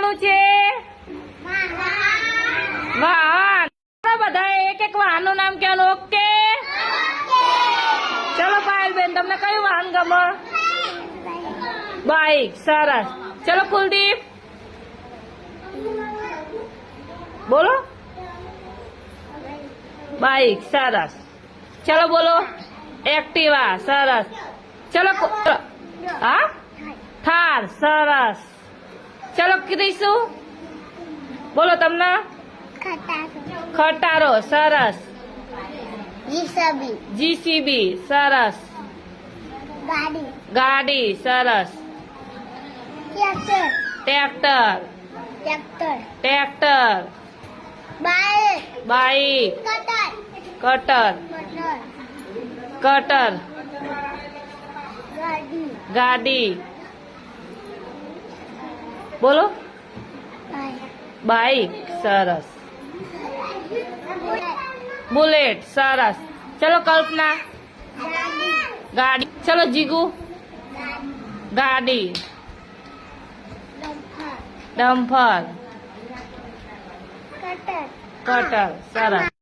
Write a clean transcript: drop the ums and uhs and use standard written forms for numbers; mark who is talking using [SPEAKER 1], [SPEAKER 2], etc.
[SPEAKER 1] લેવાનું છે? વાહન. બધા એક એક વાહનનું નામ કહેવાનું. ઓકે. ચલો પાયલબેન, તમને કયું વાહન ગમે? બાઈક. સરસ. ચલો કુલદીપ, બોલો. બાઈક. સરસ. ચલો બોલો. એક્ટિવા. સરસ. ચલો હા, થાર. સરસ. ચલો ક્રિશુ, બોલો તમને. ખટારો. સરસ. જીસીબી. સરસ. ગાડી. સરસ. ટ્રેક્ટર. બાઈક. કટર. ગાડી. બોલો. બાઈક. સરસ. બુલેટ. સરસ. ચલો કલ્પના. ગાડી. ચલો જીગુ. ગાડી. ડમ્ફર. કટર. સરસ.